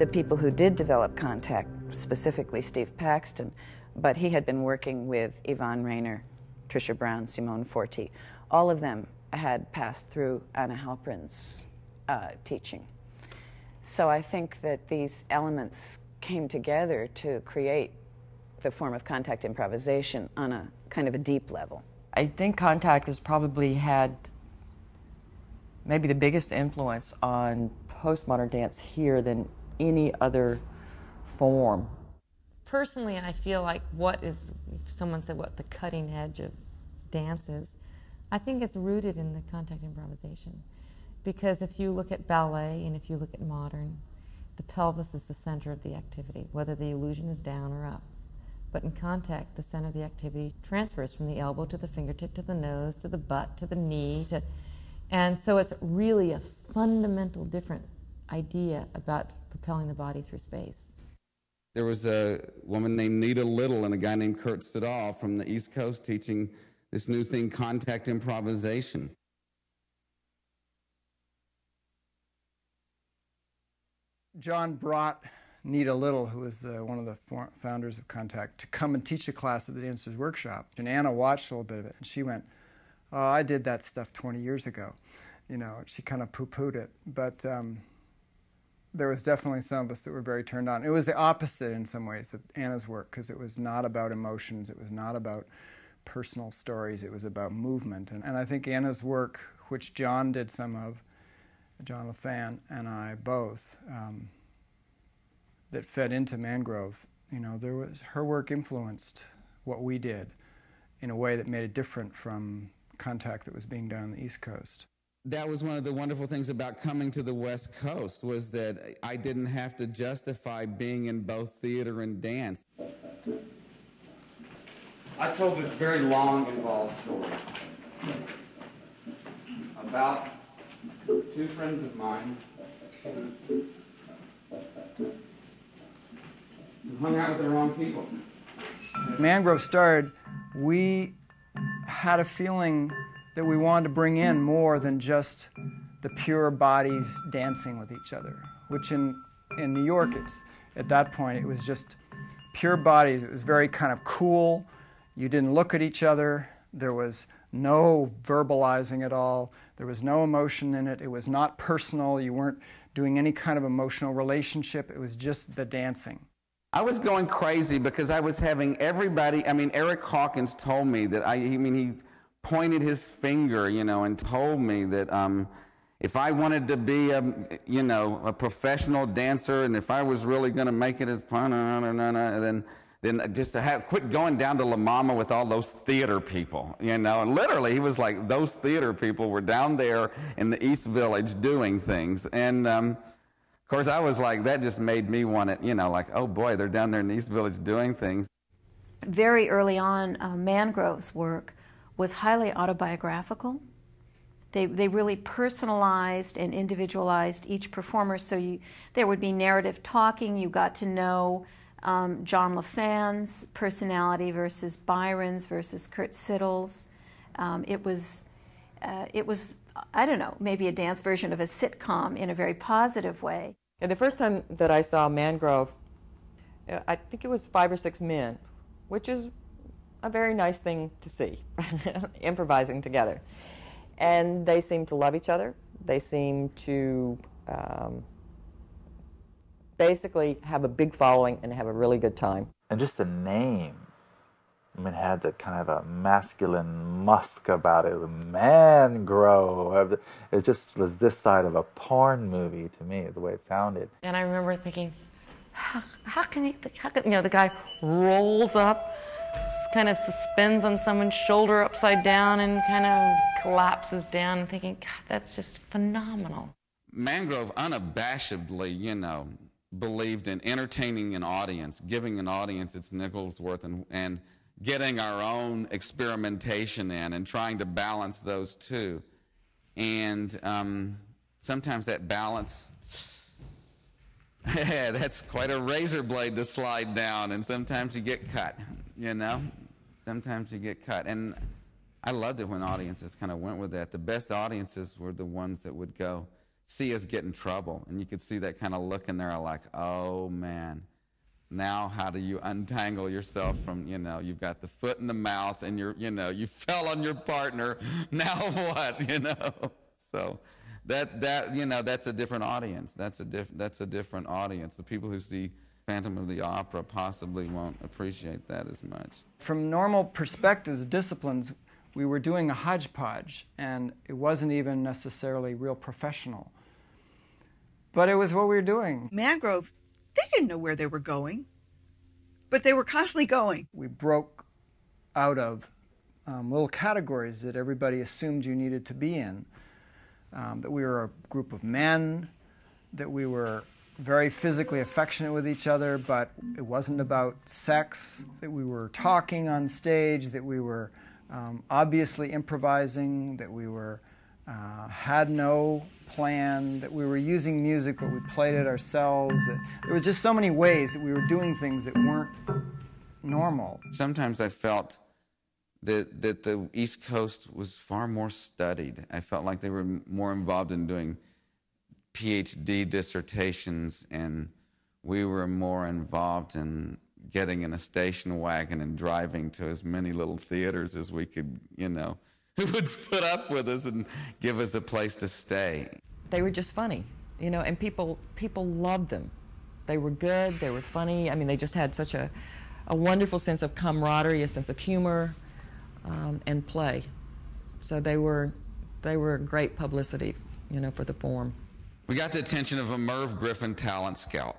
the people who did develop contact, specifically Steve Paxton, but he had been working with Yvonne Rainer, Tricia Brown, Simone Forti. All of them had passed through Anna Halprin's teaching. So I think that these elements came together to create the form of contact improvisation on a kind of a deep level. I think contact has probably had maybe the biggest influence on postmodern dance here than any other form. Personally, I feel like if someone said what the cutting edge of dance is, I think it's rooted in the contact improvisation. Because if you look at ballet and if you look at modern, the pelvis is the center of the activity, whether the illusion is down or up. But in contact, the center of the activity transfers from the elbow to the fingertip to the nose to the butt to the knee. And so it's really a fundamental different idea about propelling the body through space. There was a woman named Nita Little and a guy named Kurt Siddall from the East Coast teaching this new thing, contact improvisation. John brought Nita Little, who was one of the founders of Contact, to come and teach a class at the Dancers Workshop. And Anna watched a little bit of it, and she went, "Oh, I did that stuff 20 years ago." You know, she kind of poo-pooed it. But there was definitely some of us that were very turned on. It was the opposite in some ways of Anna's work, because it was not about emotions, it was not about personal stories, it was about movement. And I think Anna's work, which John did some of, John LaFan and I both, that fed into Mangrove, you know, her work influenced what we did in a way that made it different from contact that was being done on the East Coast. That was one of the wonderful things about coming to the West Coast, was that I didn't have to justify being in both theater and dance. I told this very long, involved story about two friends of mine who hung out with the wrong people. Mangrove started, we had a feeling that we wanted to bring in more than just the pure bodies dancing with each other, which in New York, at that point, it was just pure bodies. It was very kind of cool. You didn't look at each other. There was no verbalizing at all. There was no emotion in it. It was not personal. You weren't doing any kind of emotional relationship. It was just the dancing. I was going crazy because I was having everybody, Eric Hawkins told me that, he pointed his finger, and told me that if I wanted to be a professional dancer, and if I was really going to make it as fun, then just to quit going down to La Mama with all those theater people, and literally he was like, those theater people were down there in the East Village doing things, and of course I was like, that just made me want it, like, oh boy, they're down there in the East Village doing things. Very early on, Mangrove's work was highly autobiographical. They really personalized and individualized each performer, so there would be narrative talking. You got to know John LaFan's personality versus Byron's versus Kurt Siddall's. It was, I don't know, maybe a dance version of a sitcom in a very positive way. And the first time that I saw Mangrove, I think it was 5 or 6 men, which is a very nice thing to see, improvising together. And they seemed to love each other. They seemed to basically have a big following and have a really good time. And just the name, had that kind of a masculine musk about it, Mangrove. It just was this side of a porn movie to me, the way it sounded. And I remember thinking, how can the guy rolls up, kind of suspends on someone's shoulder upside down and kind of collapses down, and thinking, God, that's just phenomenal. Mangrove unabashedly, believed in entertaining an audience, giving an audience its nickel's worth, and getting our own experimentation in and trying to balance those two. And sometimes that balance, that's quite a razor blade to slide down, and sometimes you get cut, Sometimes you get cut. And I loved it when audiences kind of went with that. The best audiences were the ones that would go, see us get in trouble. And you could see that kind of look in there like, oh, man. Now how do you untangle yourself from, you've got the foot in the mouth and you fell on your partner. Now what, So that's a different audience. That's a different audience. The people who see Phantom of the Opera possibly won't appreciate that as much. From normal perspectives, disciplines, we were doing a hodgepodge, and it wasn't even necessarily real professional. But it was what we were doing. Mangrove, they didn't know where they were going, but they were constantly going. We broke out of little categories that everybody assumed you needed to be in. That we were a group of men, that we were very physically affectionate with each other, but it wasn't about sex, that we were talking on stage, that we were obviously improvising, that we were had no plan, that we were using music but we played it ourselves. That there were just so many ways that we were doing things that weren't normal. Sometimes I felt that the East Coast was far more studied. I felt like they were more involved in doing PhD dissertations, and we were more involved in getting in a station wagon and driving to as many little theaters as we could, who would put up with us and give us a place to stay. They were just funny, and people loved them. They were good, they were funny. I mean, they just had such a wonderful sense of camaraderie, a sense of humor, and play. So they were great publicity, for the form. We got the attention of a Merv Griffin talent scout,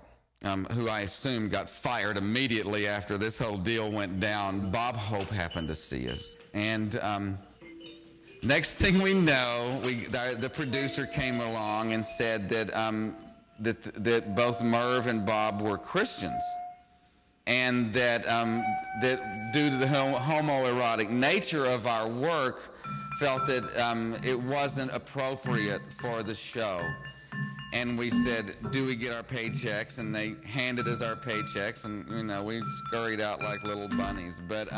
who I assume got fired immediately after this whole deal went down. Bob Hope happened to see us, and next thing we know, the producer came along and said that both Merv and Bob were Christians, and that due to the homoerotic nature of our work, felt that it wasn't appropriate for the show. And we said, do we get our paychecks? And they handed us our paychecks, and we scurried out like little bunnies. But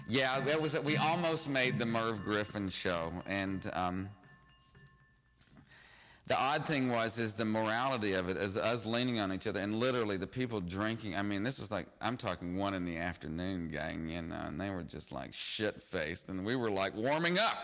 yeah, we almost made the Merv Griffin show. And the odd thing is the morality of it, as us leaning on each other, and literally the people drinking. I mean, this was like, I'm talking 1 PM, gang, and they were just like shit-faced, and we were like warming up.